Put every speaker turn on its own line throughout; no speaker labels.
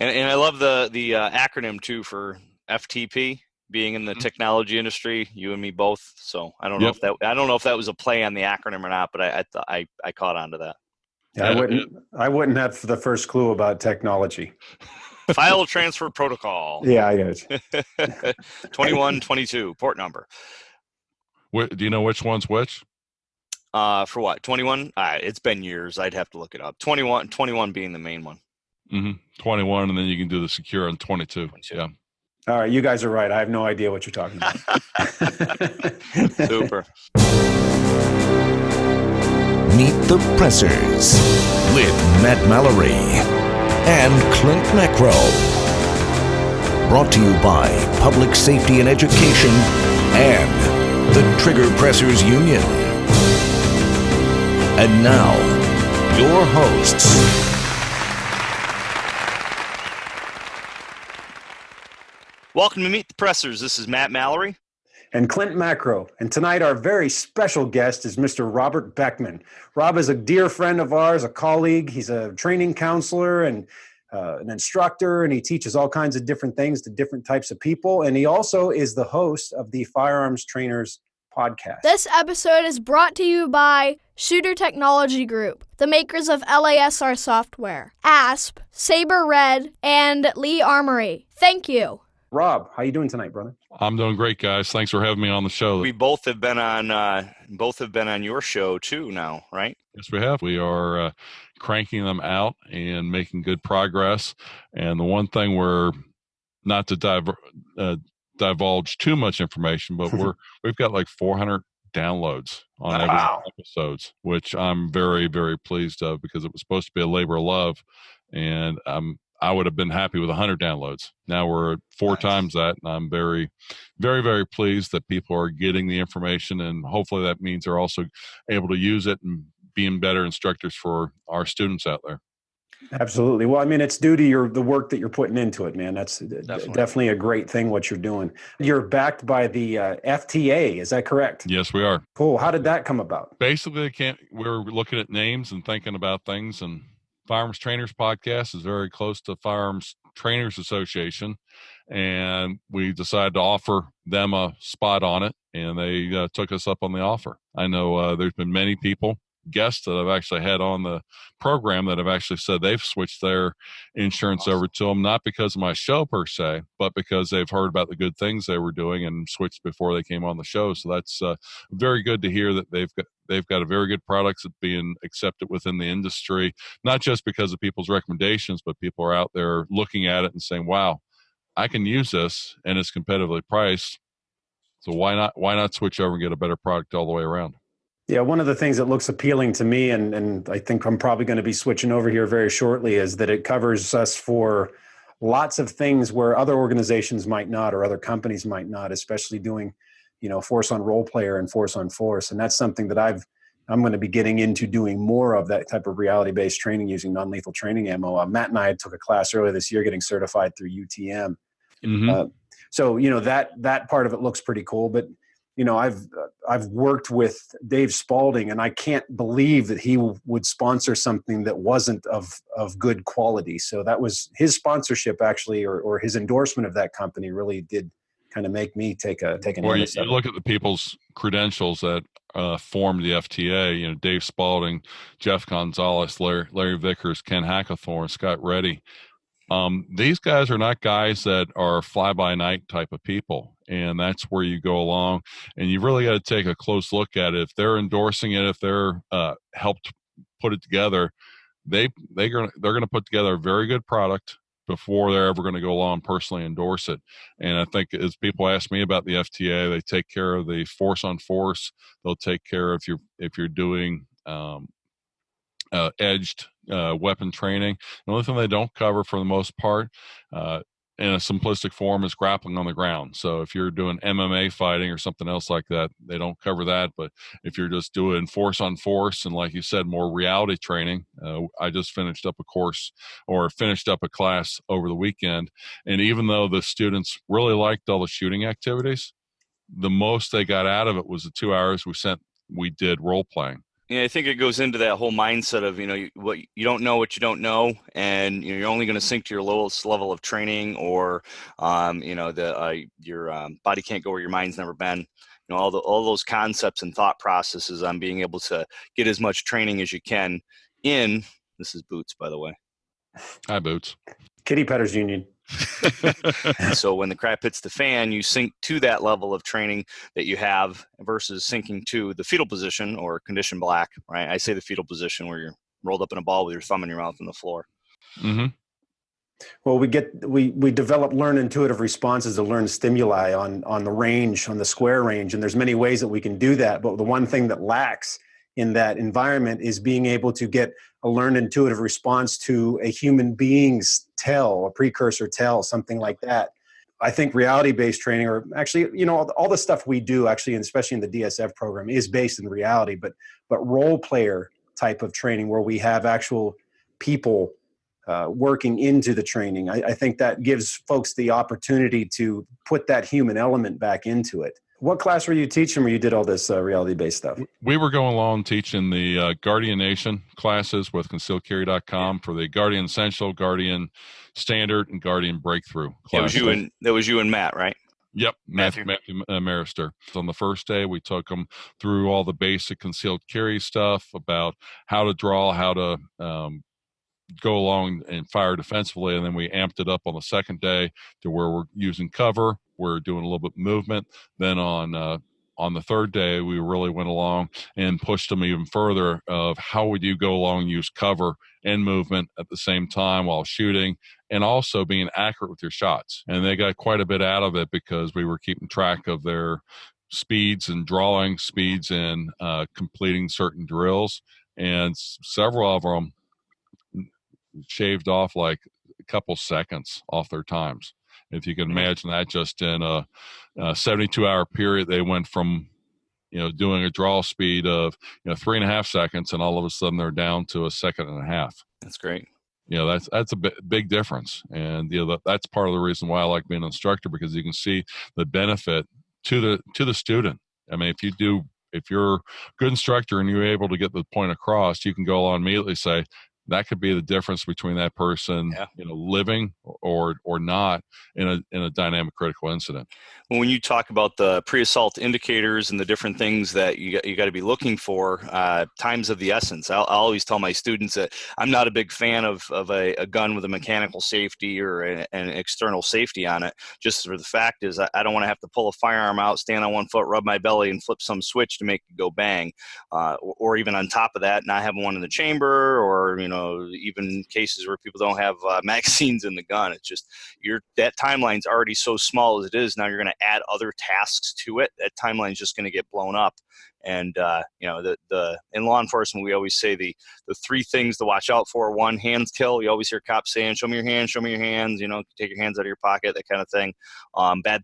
And I love the acronym too for FTP. Being in the technology industry, you and me both. So I don't know if that was a play on the acronym or not, but I caught on to that.
Yeah, I wouldn't have the first clue about technology.
File transfer protocol.
Yeah, I get it.
2122 port number.
Do you know which one's which?
For what? 21? It's been years. I'd have to look it up. 21 being the main one.
21, and then you can do the secure on 22. Yeah.
All right, you guys are right. I have no idea what you're talking about.
Super.
Meet the Pressers with Matt Mallory and Clint Macro. Brought to you by Public Safety and Education and the Trigger Pressers Union. And now, your hosts.
Welcome to Meet the Pressers. This is Matt Mallory.
And Clint Macro. And tonight our very special guest is Mr. Robert Beckman. Rob is a dear friend of ours, a colleague. He's a training counselor and an instructor, and he teaches all kinds of different things to different types of people. And he also is the host of the Firearms Trainers podcast.
This episode is brought to you by Shooter Technology Group, the makers of LASR software, ASP, Saber Red, and Lee Armory. Thank you.
Rob, how you doing tonight, brother?
I'm doing great, guys. Thanks for having me on the show.
We both have been on your show too now, right?
Yes, we have. We are cranking them out and making good progress. And the one thing we're not to divulge too much information, but we've got like 400 downloads on every episodes, which I'm very, very pleased of because it was supposed to be a labor of love, and I would have been happy with 100 downloads. Now we're at 4 times that, and I'm very, very, very pleased that people are getting the information, and hopefully that means they're also able to use it and being better instructors for our students out there.
Absolutely. Well, I mean, it's due to the work that you're putting into it, man. That's definitely a great thing, what you're doing. You're backed by the FTA, is that correct?
Yes, we are.
Cool. How did that come about?
Basically, we're looking at names and thinking about things, and Firearms Trainers Podcast is very close to Firearms Trainers Association, and we decided to offer them a spot on it, and they took us up on the offer. I know there's been many guests that I've actually had on the program that have actually said they've switched their insurance over to them, not because of my show per se, but because they've heard about the good things they were doing and switched before they came on the show. So that's very good to hear that they've got a very good products that being accepted within the industry, not just because of people's recommendations, but people are out there looking at it and saying, wow, I can use this and it's competitively priced. So why not switch over and get a better product all the way around?
Yeah, one of the things that looks appealing to me, and I think I'm probably going to be switching over here very shortly, is that it covers us for lots of things where other organizations might not, or other companies might not, especially doing, force on role player and force on force. And that's something that I'm going to be getting into doing more of, that type of reality-based training using non-lethal training ammo. Matt and I took a class earlier this year getting certified through UTM.
Mm-hmm.
So, that part of it looks pretty cool, but I've worked with Dave Spalding, and I can't believe that he would sponsor something that wasn't of good quality. So that was his sponsorship, actually, or his endorsement of that company really did kind of make me take an notice.
You look at the people's credentials that formed the FTA. Dave Spalding, Jeff Gonzalez, Larry Vickers, Ken Hackathorn, Scott Reddy. These guys are not guys that are fly-by-night type of people, and that's where you go along, and you really got to take a close look at it. If they're endorsing it, if they're helped put it together, they're going to put together a very good product before they're ever going to go along and personally endorse it. And I think as people ask me about the FTA, they take care of the force on force. They'll take care of if you're doing edged weapon training. The only thing they don't cover for the most part in a simplistic form is grappling on the ground. So if you're doing MMA fighting or something else like that, they don't cover that. But if you're just doing force on force and, like you said, more reality training, I just finished up a class over the weekend. And even though the students really liked all the shooting activities, the most they got out of it was the 2 hours we did role playing.
Yeah, I think it goes into that whole mindset of, what you don't know what you don't know, and you're only going to sink to your lowest level of training, or your body can't go where your mind's never been. All those concepts and thought processes on being able to get as much training as you can in. This is Boots, by the way.
Hi, Boots.
Kitty Petters Union.
So when the crap hits the fan, you sink to that level of training that you have versus sinking to the fetal position or condition black, right? I say the fetal position where you're rolled up in a ball with your thumb in your mouth on the floor.
Mm-hmm.
Well, we develop learn intuitive responses to learn stimuli on the range, on the square range, and there's many ways that we can do that. But the one thing that lacks in that environment is being able to get a learned intuitive response to a human being's tell, a precursor tell, something like that. I think reality-based training, or actually, all the stuff we do, actually, and especially in the DSF program, is based in reality. But role player type of training, where we have actual people working into the training, I think that gives folks the opportunity to put that human element back into it. What class were you teaching where you did all this reality-based stuff?
We were going along teaching the Guardian Nation classes with concealedcarry.com for the Guardian Essential, Guardian Standard, and Guardian Breakthrough classes.
That was you and Matt, right?
Yep, Matthew Marister. On the first day, we took them through all the basic concealed carry stuff about how to draw, how to go along and fire defensively, and then we amped it up on the second day to where we're using cover, we're doing a little bit of movement. Then on the third day, we really went along and pushed them even further of how would you go along and use cover and movement at the same time while shooting, and also being accurate with your shots. And they got quite a bit out of it because we were keeping track of their speeds and drawing speeds and completing certain drills, and several of them shaved off like a couple seconds off their times. If you can imagine that, just in a 72-hour period, they went from doing a draw speed of 3.5 seconds, and all of a sudden they're down to 1.5 seconds.
That's great.
That's a big difference, and that's part of the reason why I like being an instructor, because you can see the benefit to the student. I mean, if you're a good instructor and you're able to get the point across, you can go on and immediately say, that could be the difference between that person, living or not in a dynamic critical incident.
When you talk about the pre-assault indicators and the different things that you got to be looking for, time's of the essence. I'll always tell my students that I'm not a big fan of a gun with a mechanical safety or an external safety on it. Just for the fact is, I don't want to have to pull a firearm out, stand on one foot, rub my belly, and flip some switch to make it go bang, or even on top of that, not having one in the chamber, or even cases where people don't have magazines in the gun. It's just that timeline's already so small as it is. Now you're going to add other tasks to it. That timeline's just going to get blown up. And in law enforcement, we always say the three things to watch out for. One, hands kill. You always hear cops saying, "Show me your hands, show me your hands." Take your hands out of your pocket, that kind of thing. Bad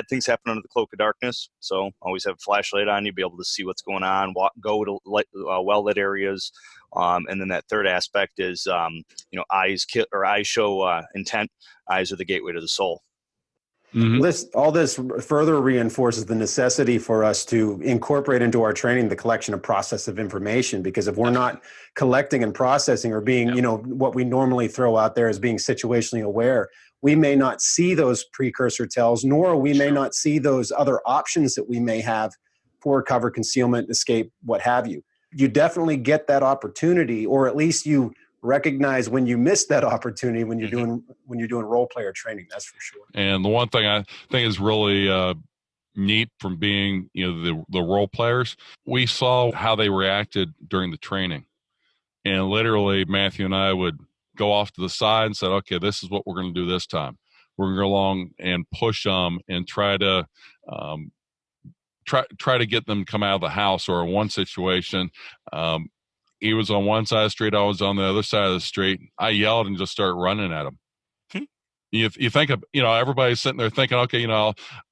things happen under the cloak of darkness. So always have a flashlight on you, be able to see what's going on. Go to well-lit areas. And then that third aspect is, eyes show intent. Eyes are the gateway to the soul.
Mm-hmm. All this further reinforces the necessity for us to incorporate into our training the collection and process of information, because if we're not collecting and processing, or being, what we normally throw out there as being situationally aware, we may not see those precursor tells, nor we may not see those other options that we may have for cover, concealment, escape, what have you. You definitely get that opportunity, or at least you recognize when you miss that opportunity when you're doing role player training. That's for sure.
And the one thing I think is really neat from being the role players, we saw how they reacted during the training, and literally Matthew and I would go off to the side and said, okay, this is what we're going to do this time. We're going to go along and push them and try to get them to come out of the house. Or in one situation, he was on one side of the street, I was on the other side of the street. I yelled and just started running at him. You think of, everybody's sitting there thinking, okay,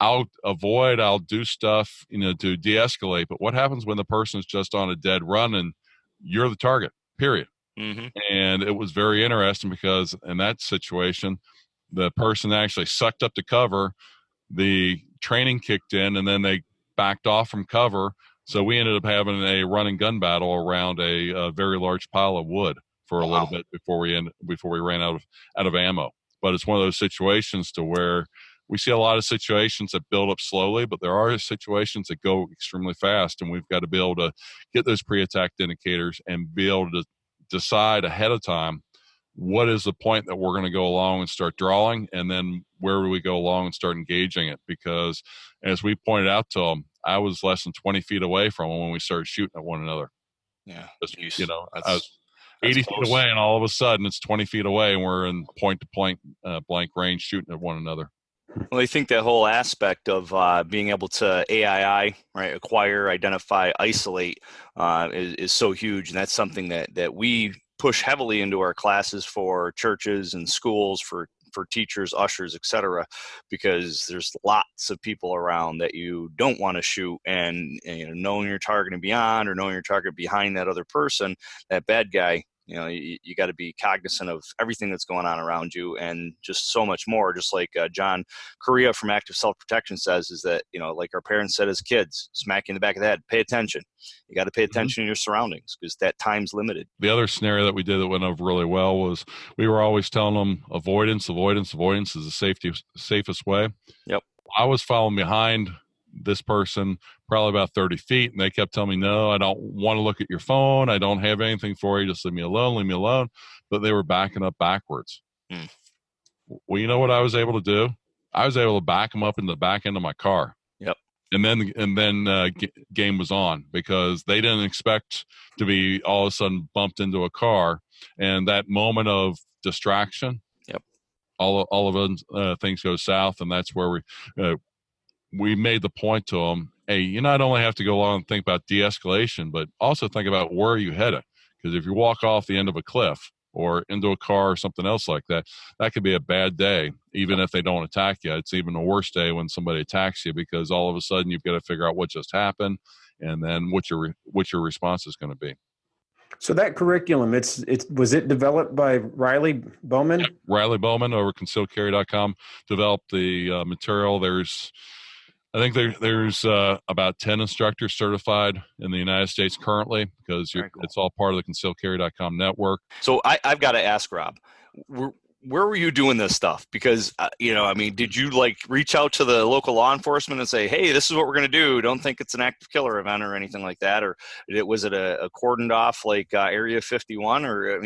I'll avoid, I'll do stuff, to de-escalate. But what happens when the person's just on a dead run and you're the target, period? Mm-hmm. And it was very interesting because in that situation, the person actually sucked up to cover, the training kicked in, and then they backed off from cover. So we ended up having a run and gun battle around a very large pile of wood for a little bit before we ran out of ammo. But it's one of those situations to where we see a lot of situations that build up slowly, but there are situations that go extremely fast, and we've got to be able to get those pre-attack indicators and be able to decide ahead of time what is the point that we're going to go along and start drawing, and then where do we go along and start engaging it. Because as we pointed out to them, I was less than 20 feet away from them when we started shooting at one another.
Yeah.
Just, I was 80 feet away, and all of a sudden it's 20 feet away, and we're in point-to-point blank range shooting at one another.
Well, I think that whole aspect of being able to AII, right, acquire, identify, isolate, is so huge, and that's something that we push heavily into our classes for churches and schools, for teachers, ushers, etc., because there's lots of people around that you don't want to shoot, and knowing your target and beyond, or knowing your target behind that other person, that bad guy. You got to be cognizant of everything that's going on around you, and just so much more. Just like John Correa from Active Self-Protection says, is that, like our parents said as kids, smack you in the back of the head, pay attention. You got to pay attention to your surroundings, because that time's limited.
The other scenario that we did that went over really well was we were always telling them avoidance is the safest way.
Yep.
I was following behind this person probably about 30 feet, and they kept telling me, no, I don't want to look at your phone, I don't have anything for you, just leave me alone. But they were backing up backwards. Well, you know what I was able to do? I was able to back them up in the back end of my car.
Yep.
And then game was on, because they didn't expect to be all of a sudden bumped into a car, and that moment of distraction.
Yep.
All of things go south, and that's where we made the point to them, hey, you not only have to go along and think about de-escalation, but also think about where are you headed. Because if you walk off the end of a cliff or into a car or something else like that, that could be a bad day. Even if they don't attack you, it's even a worse day when somebody attacks you, because all of a sudden you've got to figure out what just happened, and then what your response is going to be.
So that curriculum, was it developed by Riley Bowman?
Yep. Riley Bowman over concealedcarry.com developed the material. I think there's about 10 instructors certified in the United States currently, because
cool.
It's all part of the concealedcarry.com network.
So I've got to ask Rob, where were you doing this stuff? Because, did you reach out to the local law enforcement and say, hey, this is what we're going to do, don't think it's an active killer event or anything like that? Or was it a cordoned off Area 51? Or,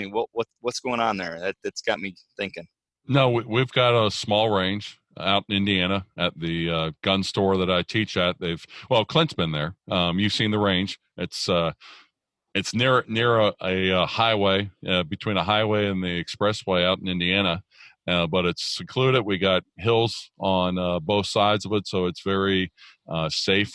what's going on there? That's got me thinking.
No, we've got a small range out in Indiana at the gun store that I teach at. Clint's been there. You've seen the range. It's near a highway, between a highway and the expressway out in Indiana, but it's secluded. We got hills on both sides of it, so it's very safe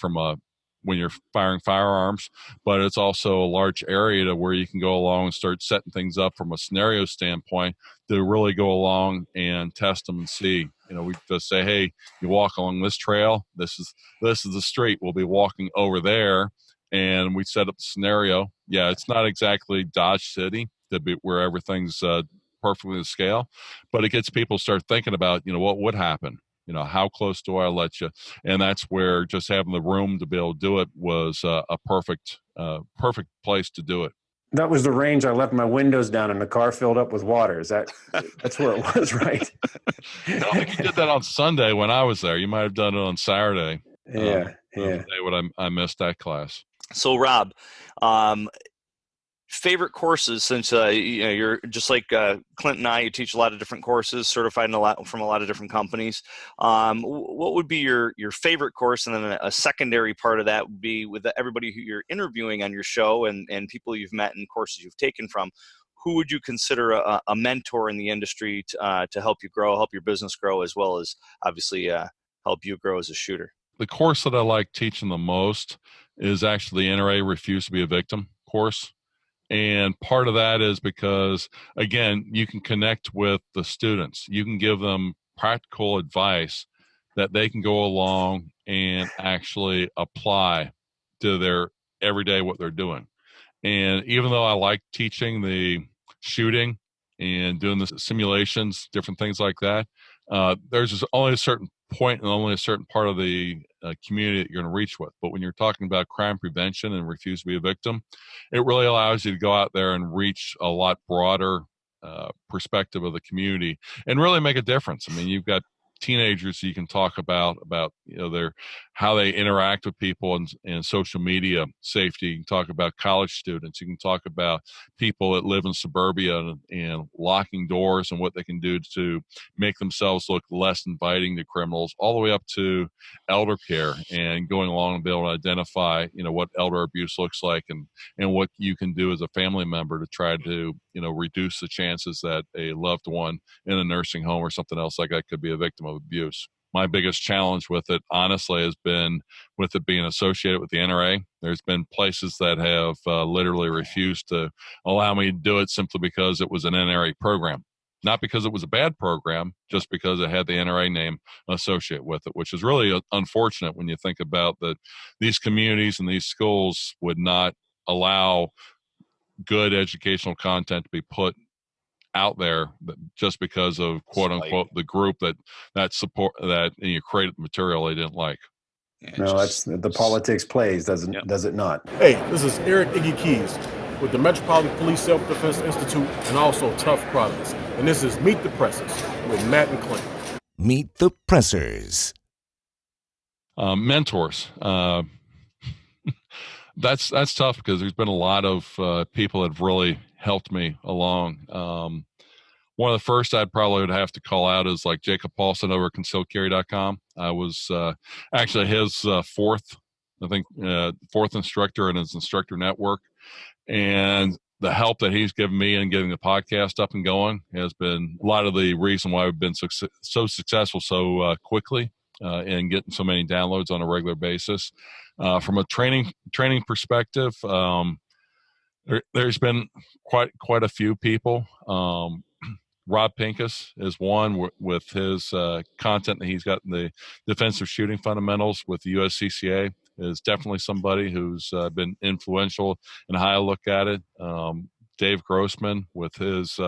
when you're firing firearms, but it's also a large area to where you can go along and start setting things up from a scenario standpoint to really go along and test them and see. We just say, hey, you walk along this trail, this is the street, we'll be walking over there, and we set up the scenario. Yeah, it's not exactly Dodge City to be where everything's perfectly to scale, but it gets people to start thinking about, what would happen. How close do I let you? And that's where just having the room to be able to do it was a perfect place to do it.
That was the range I left my windows down and the car filled up with water. That's where it was, right?
I don't think you did that on Sunday when I was there. You might have done it on Saturday.
Yeah.
The day when I missed that class.
So Rob, favorite courses, since you're just like Clint and I, you teach a lot of different courses, certified from a lot of different companies. What would be your favorite course? And then a secondary part of that would be with everybody who you're interviewing on your show and people you've met and courses you've taken from. Who would you consider a mentor in the industry to help you grow, help your business grow, as well as obviously help you grow as a shooter?
The course that I like teaching the most is actually the NRA Refuse to be a Victim course. And part of that is because, again, you can connect with the students. You can give them practical advice that they can go along and actually apply to their everyday what they're doing. And even though I like teaching the shooting and doing the simulations, different things like that, there's only a certain point and only a certain part of the community that you're going to reach with. But when you're talking about crime prevention and refuse to be a victim, it really allows you to go out there and reach a lot broader perspective of the community and really make a difference. I mean, you've got teenagers you can talk about their how they interact with people and social media safety. You can talk about college students. You can talk about people that live in suburbia and locking doors and what they can do to make themselves look less inviting to criminals, all the way up to elder care and going along and be able to identify what elder abuse looks like and what you can do as a family member to try to reduce the chances that a loved one in a nursing home or something else like that could be a victim of abuse. My biggest challenge with it, honestly, has been with it being associated with the NRA. There's been places that have literally refused to allow me to do it simply because it was an NRA program. Not because it was a bad program, just because it had the NRA name associated with it, which is really unfortunate when you think about that these communities and these schools would not allow good educational content to be put out there just because of quote unquote the group that support that created material they didn't like.
Yeah, no, that's the politics plays, does it not?
Hey, this is Eric Iggy Keys with the Metropolitan Police Self-Defense Institute and also Tough Products. And this is Meet the Pressers with Matt and Clint.
Meet the Pressers.
Mentors. That's tough because there's been a lot of people that have really helped me along. One of the first I'd probably would have to call out is like Jacob Paulson over at concealedcarry.com. I was actually his fourth instructor in his instructor network. And the help that he's given me in getting the podcast up and going has been a lot of the reason why we've been so successful so quickly and getting so many downloads on a regular basis. From a training perspective, there's been quite a few people. Rob Pincus is one with his content that he's got in the defensive shooting fundamentals with the USCCA is definitely somebody who's been influential in how I look at it. Dave Grossman with his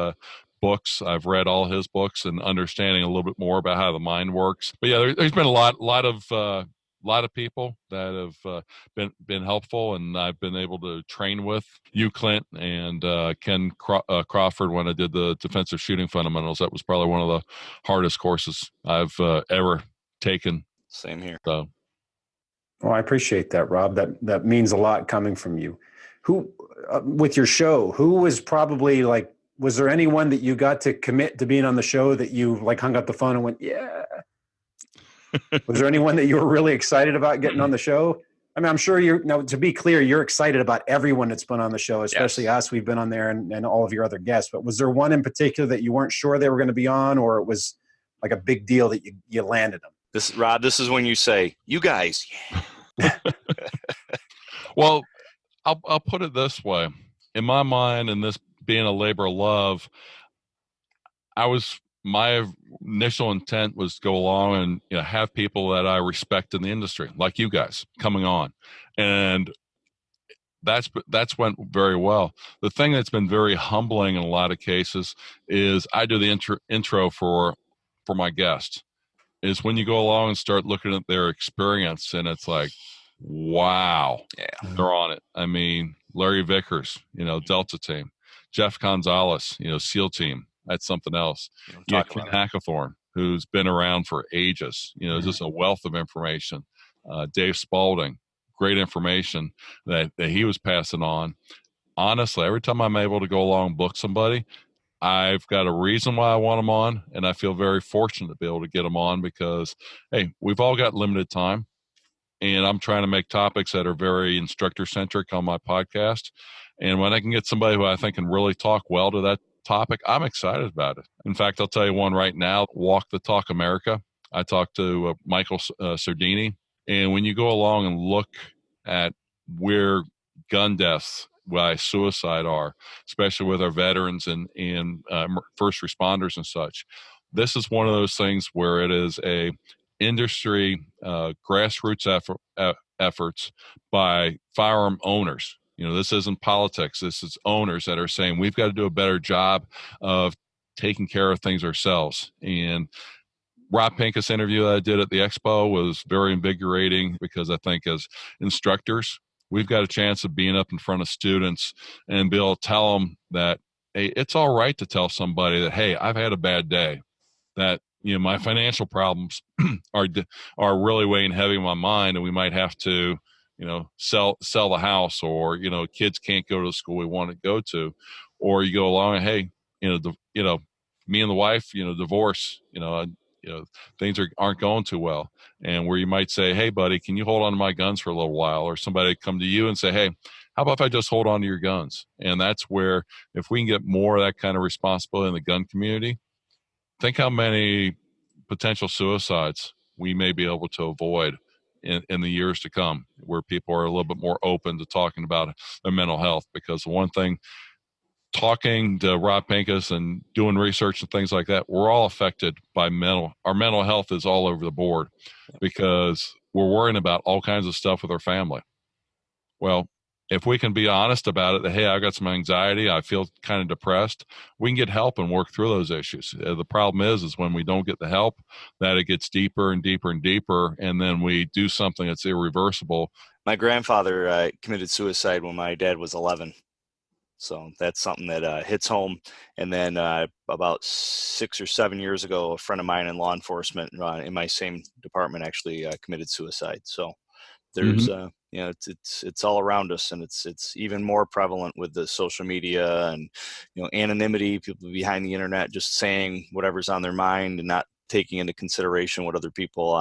books. I've read all his books and understanding a little bit more about how the mind works. But yeah, there's been a lot of people that have been helpful, and I've been able to train with you, Clint, and Ken Crawford when I did the defensive shooting fundamentals. That was probably one of the hardest courses I've ever taken.
Same here.
So,
well, I appreciate that, Rob. That means a lot coming from you. Who, with your show, who was probably like, was there anyone that you got to commit to being on the show that you like hung up the phone and went, yeah? Was there anyone that you were really excited about getting on the show? I mean, I'm sure to be clear, you're excited about everyone that's been on the show, especially us. We've been on there and all of your other guests. But was there one in particular that you weren't sure they were going to be on, or it was like a big deal that you landed them?
Rob, this is when you say, you guys. Yeah.
Well, I'll put it this way. In my mind, and this being a labor of love, my initial intent was to go along and have people that I respect in the industry, like you guys, coming on, and that's went very well. The thing that's been very humbling in a lot of cases is I do the intro for my guests. Is when you go along and start looking at their experience, and it's like, wow, they're on it. I mean, Larry Vickers, Delta Team, Jeff Gonzalez, SEAL Team. That's something else. Ken Hackathorn, who's been around for ages, just a wealth of information. Dave Spalding, great information that he was passing on. Honestly, every time I'm able to go along and book somebody, I've got a reason why I want them on, and I feel very fortunate to be able to get them on because, hey, we've all got limited time, and I'm trying to make topics that are very instructor-centric on my podcast. And when I can get somebody who I think can really talk well to that topic, I'm excited about it. In fact, I'll tell you one right now, Walk the Talk America. I talked to Michael Sardini, and when you go along and look at where gun deaths by suicide are, especially with our veterans and first responders and such, this is one of those things where it is a industry grassroots efforts by firearm owners. This isn't politics. This is owners that are saying we've got to do a better job of taking care of things ourselves. And Rob Pincus interview that I did at the expo was very invigorating, because I think as instructors, we've got a chance of being up in front of students and be able to tell them that, hey, it's all right to tell somebody that, hey, I've had a bad day, that, my financial problems are really weighing heavy on my mind, and we might have to, sell the house, or, kids can't go to the school we want to go to. Or you go along and, hey, me and the wife, divorce, things aren't going too well. And where you might say, hey, buddy, can you hold on to my guns for a little while? Or somebody come to you and say, hey, how about if I just hold on to your guns? And that's where, if we can get more of that kind of responsibility in the gun community, think how many potential suicides we may be able to avoid in the years to come, where people are a little bit more open to talking about their mental health. Because the one thing, talking to Rob Pincus and doing research and things like that, we're all affected by our mental health is all over the board, because we're worrying about all kinds of stuff with our family. Well, if we can be honest about it, that, hey, I got some anxiety, I feel kind of depressed, we can get help and work through those issues. The problem is when we don't get the help, that it gets deeper and deeper and deeper, and then we do something that's irreversible.
My grandfather committed suicide when my dad was 11. So that's something that hits home. And then about 6 or 7 years ago, a friend of mine in law enforcement in my same department actually committed suicide. So there's, it's all around us, and it's even more prevalent with the social media and, anonymity, people behind the internet just saying whatever's on their mind and not taking into consideration what other people,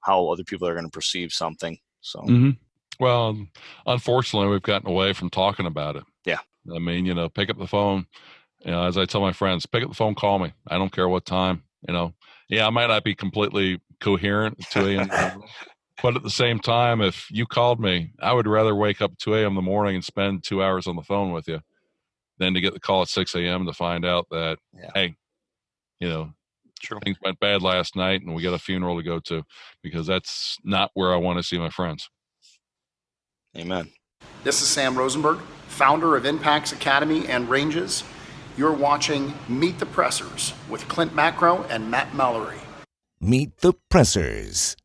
how other people are going to perceive something. So,
well, unfortunately, we've gotten away from talking about it.
Yeah.
I mean, pick up the phone. As I tell my friends, pick up the phone, call me. I don't care what time. I might not be completely coherent at 2 a.m. But at the same time, if you called me, I would rather wake up at 2 a.m. in the morning and spend 2 hours on the phone with you than to get the call at 6 a.m. to find out that, hey,
True.
Things went bad last night and we got a funeral to go to, because that's not where I want to see my friends.
Amen.
This is Sam Rosenberg, founder of Impacts Academy and Ranges. You're watching Meet the Pressers with Clint Macro and Matt Mallory.
Meet the Pressers.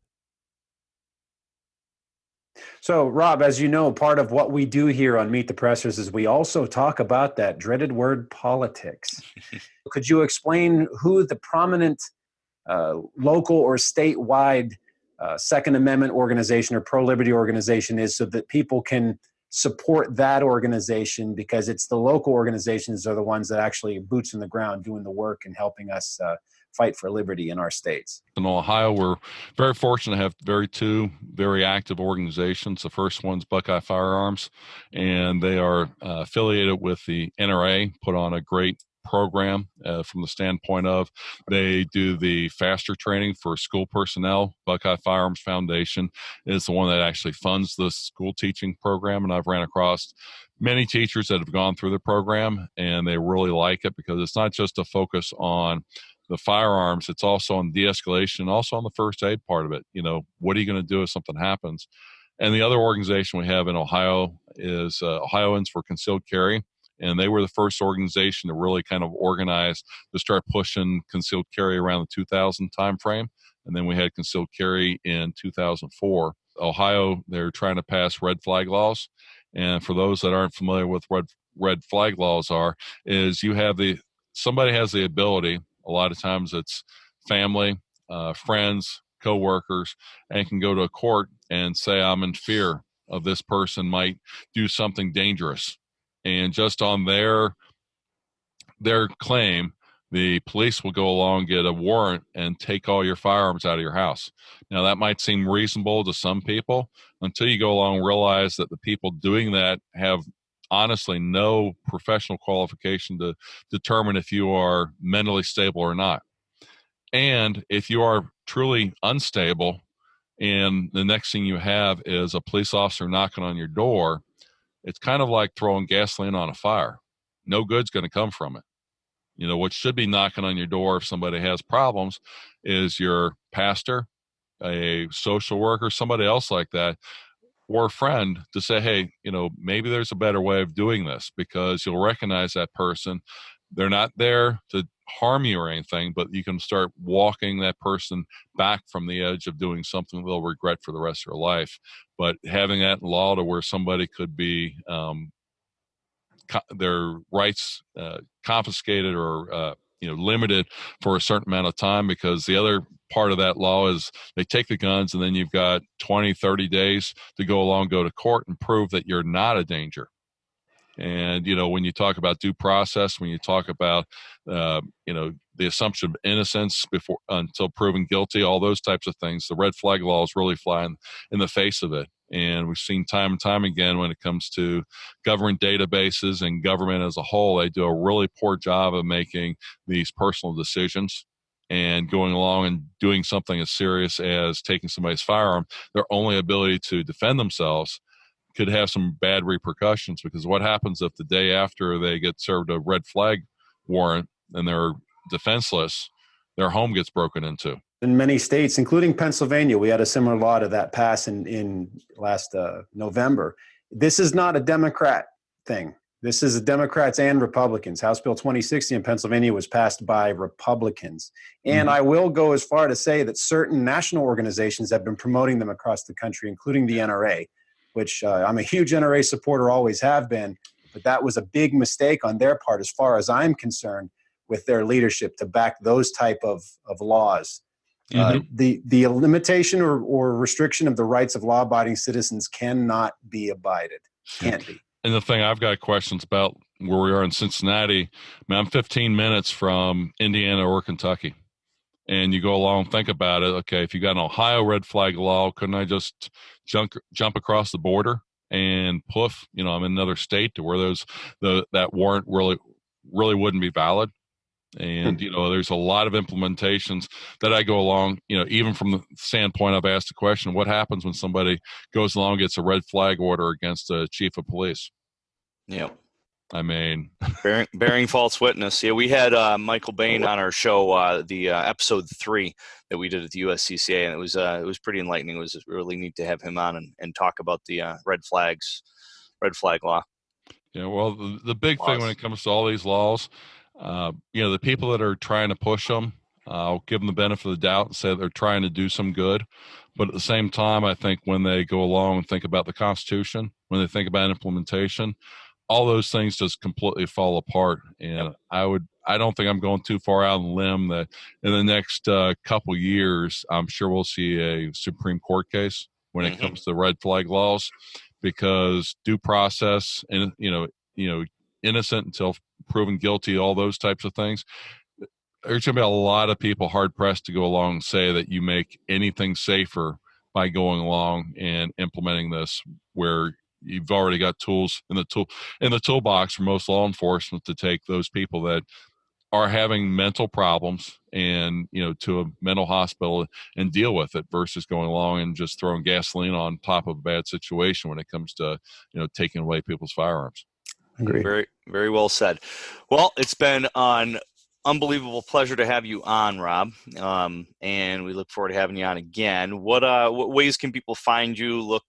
So, Rob, as you know, part of what we do here on Meet the Pressers is we also talk about that dreaded word, politics. Could you explain who the prominent local or statewide Second Amendment organization or pro-liberty organization is, so that people can support that organization, because it's the local organizations are the ones that actually boots in the ground doing the work and helping us fight for liberty in our states?
In Ohio, we're very fortunate to have two very active organizations. The first one's Buckeye Firearms, and they are affiliated with the NRA, put on a great program from the standpoint of they do the faster training for school personnel. Buckeye Firearms Foundation is the one that actually funds the school teaching program, and I've ran across many teachers that have gone through the program, and they really like it, because it's not just a focus on the firearms, it's also on de-escalation, also on the first aid part of it. What are you going to do if something happens? And the other organization we have in Ohio is Ohioans for Concealed Carry. And they were the first organization to really kind of organize to start pushing concealed carry around the 2000 timeframe. And then we had concealed carry in 2004. Ohio, they're trying to pass red flag laws. And for those that aren't familiar with what red flag laws are, is somebody has the ability, a lot of times it's family, friends, co-workers, and can go to a court and say, I'm in fear of this person might do something dangerous. And just on their claim, the police will go along, get a warrant, and take all your firearms out of your house. Now, that might seem reasonable to some people until you go along and realize that the people doing that have honestly no professional qualification to determine if you are mentally stable or not. And if you are truly unstable and the next thing you have is a police officer knocking on your door, it's kind of like throwing gasoline on a fire. No good's going to come from it. What should be knocking on your door if somebody has problems is your pastor, a social worker, somebody else like that, or a friend, to say, hey, maybe there's a better way of doing this, because you'll recognize that person they're not there to harm you or anything, but you can start walking that person back from the edge of doing something they'll regret for the rest of their life. But having that law to where somebody could be their rights confiscated or limited for a certain amount of time, because the other part of that law is they take the guns and then you've got 20, 30 days to go to court and prove that you're not a danger. And, when you talk about due process, when you talk about, the assumption of innocence until proven guilty, all those types of things, the red flag laws really fly in the face of it. And we've seen time and time again when it comes to government databases and government as a whole, they do a really poor job of making these personal decisions and going along and doing something as serious as taking somebody's firearm. Their only ability to defend themselves could have some bad repercussions, because what happens if the day after they get served a red flag warrant and they're defenseless, their home gets broken into?
In many states, including Pennsylvania, we had a similar law to that pass in last November. This is not a Democrat thing. This is Democrats and Republicans. House Bill 2060 in Pennsylvania was passed by Republicans. And I will go as far to say that certain national organizations have been promoting them across the country, including the NRA, which I'm a huge NRA supporter, always have been. But that was a big mistake on their part, as far as I'm concerned, with their leadership to back those type of laws. The limitation or restriction of the rights of law-abiding citizens cannot be abided. Can't be.
And the thing I've got questions about where we are in Cincinnati, I'm 15 minutes from Indiana or Kentucky. And you go along and think about it. Okay, if you got an Ohio red flag law, couldn't I just jump across the border and poof, I'm in another state to where that warrant really wouldn't be valid? And, there's a lot of implementations that I go along, even from the standpoint I've asked the question, what happens when somebody goes along and gets a red flag order against a chief of police?
Yeah.
I mean,
bearing false witness. Yeah, we had Michael Bain on our show, the episode 3 that we did at the USCCA, and it was pretty enlightening. It was really neat to have him on and talk about the red flag law.
Yeah, well, the big thing when it comes to all these laws, the people that are trying to push them, I'll give them the benefit of the doubt and say they're trying to do some good. But at the same time, I think when they go along and think about the Constitution, when they think about implementation, all those things just completely fall apart. And I don't think I'm going too far out on a limb that in the next couple years, I'm sure we'll see a Supreme Court case when it comes to red flag laws, because due process and, innocent until proven guilty, all those types of things. There's going to be a lot of people hard pressed to go along and say that you make anything safer by going along and implementing this, where you've already got tools in the toolbox for most law enforcement to take those people that are having mental problems and, to a mental hospital and deal with it, versus going along and just throwing gasoline on top of a bad situation when it comes to, taking away people's firearms.
Agreed.
Very, very well said. Well, it's been an unbelievable pleasure to have you on, Rob, and we look forward to having you on again. What ways can people find you, look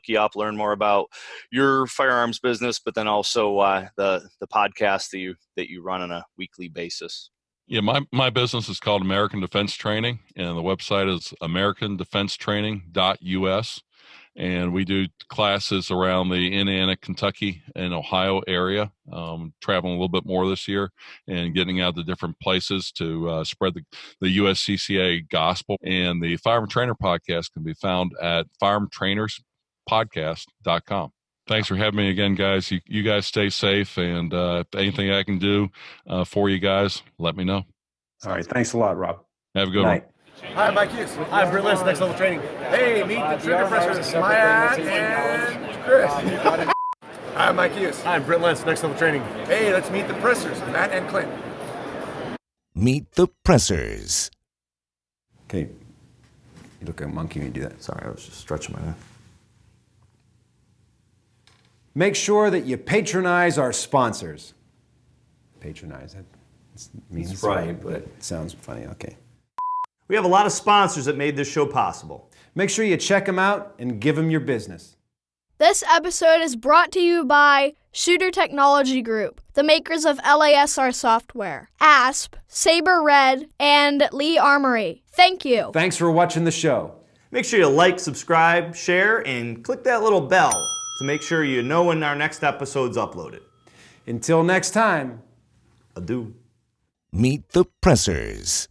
you up, learn more about your firearms business, but then also the podcast that you run on a weekly basis?
Yeah, my business is called American Defense Training, and the website is americandefensetraining.us. And we do classes around the Indiana, Kentucky, and Ohio area, traveling a little bit more this year and getting out to different places to spread the USCCA gospel. And the Firearm Trainer podcast can be found at firearmtrainerspodcast.com. Thanks for having me again, guys. You guys stay safe, and if anything I can do for you guys, let me know.
All right. Thanks a lot, Rob.
Have a good one.
Hi, I'm Mike Hughes. I'm Britt Lance, Next Level Training. Hey, meet the trigger pressers, Maya and Chris. Hi, I'm Mike Hughes. I'm Britt Lance, Next Level Training. Hey, let's meet the pressers, Matt and Clint.
Meet the pressers.
Okay. You look like a monkey when you do that.
Sorry, I was just stretching my neck.
Make sure that you patronize our sponsors. Patronize, that means
It's right, but
it sounds funny. Okay.
we have a lot of sponsors that made this show possible.
Make sure you check them out and give them your business.
This episode is brought to you by Shooter Technology Group, the makers of LASR software, ASP, Saber Red, and Lee Armory. Thank you.
Thanks for watching the show.
Make sure you like, subscribe, share, and click that little bell to make sure you know when our next episode's uploaded.
Until next time.
Adieu.
Meet the Pressers.